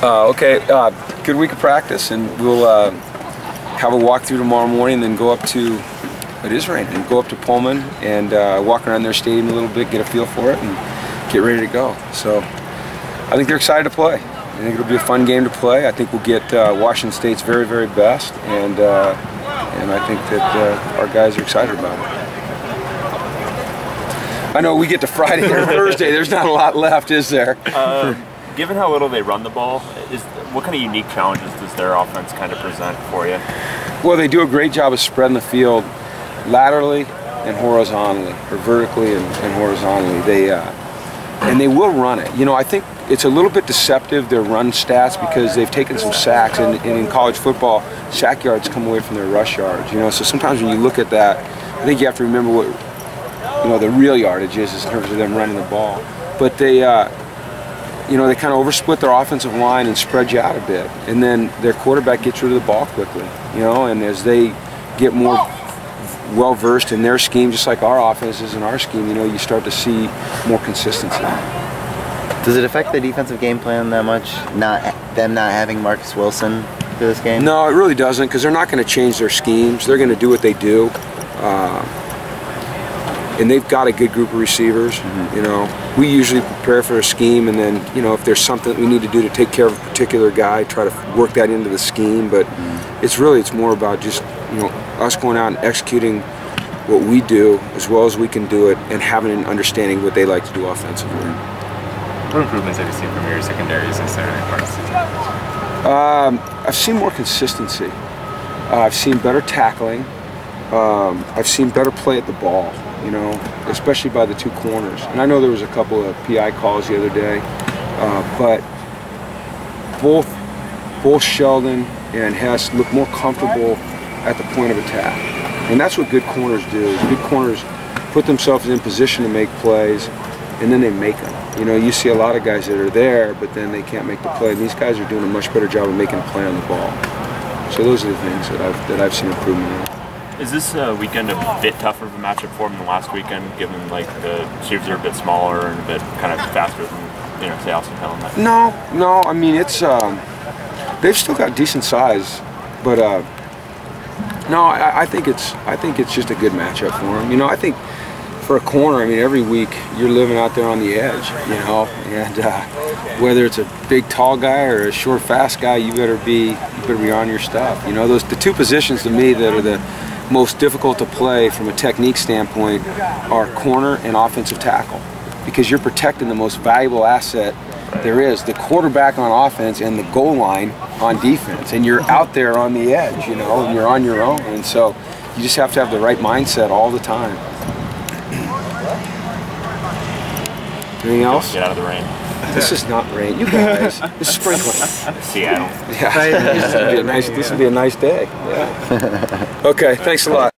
Good week of practice, and we'll have a walkthrough tomorrow morning, then go up to, it is raining, go up to Pullman and walk around their stadium a little bit, get a feel for it, and get ready to go. So I think they're excited to play. I think it'll be a fun game to play. I think we'll get Washington State's very, very best, and I think that our guys are excited about it. I know we get to Friday or Thursday, there's not a lot left, is there? Given how little they run the ball, what kind of unique challenges does their offense kind of present for you? Well, they do a great job of spreading the field laterally and horizontally, or vertically and horizontally. And they will run it. You know, I think it's a little bit deceptive, their run stats, because they've taken some sacks, and in college football, sack yards come away from their rush yards. You know, so sometimes when you look at that, I think you have to remember what, you know, the real yardage is in terms of them running the ball. But they, you know, they kind of oversplit their offensive line and spread you out a bit, and then their quarterback gets rid of the ball quickly. You know, and as they get more well versed in their scheme, just like our offense is in our scheme, you know, you start to see more consistency. Does it affect the defensive game plan that much, them not having Marcus Wilson for this game? No, it really doesn't, because they're not going to change their schemes. They're going to do what they do, and they've got a good group of receivers. You know, we usually prepare for a scheme, and then, you know, if there's something we need to do to take care of a particular guy, try to work that into the scheme. But it's more about just, you know, us going out and executing what we do as well as we can do it, and having an understanding what they like to do offensively. What improvements have you seen from your secondaries in Saturday parts of the team? I've seen more consistency. I've seen better tackling. I've seen better play at the ball, you know, especially by the two corners. And I know there was a couple of PI calls the other day, but both Sheldon and Hess look more comfortable at the point of attack. And that's what good corners do. Good corners put themselves in position to make plays, and then they make them. You know, you see a lot of guys that are there, but then they can't make the play. And these guys are doing a much better job of making a play on the ball. So those are the things that I've seen improvement in. Is this weekend a bit tougher of a matchup for them than last weekend, given like the Chiefs are a bit smaller and a bit kind of faster than, you know, say Austin Hill and that? No. I mean, it's they've still got decent size, but no, I think it's just a good matchup for them. You know, I think for a corner, I mean, every week you're living out there on the edge, you know, and whether it's a big tall guy or a short fast guy, you better be on your stuff. You know, the two positions to me that are the most difficult to play from a technique standpoint are corner and offensive tackle, because you're protecting the most valuable asset there is, the quarterback on offense and the goal line on defense, and you're out there on the edge, you know, and you're on your own, and so you just have to have the right mindset all the time. Anything else? Get out of the rain. This is not rain, you guys. This is sprinkling. Seattle. Yeah. This would be a nice day. Yeah. Okay. Thanks a lot.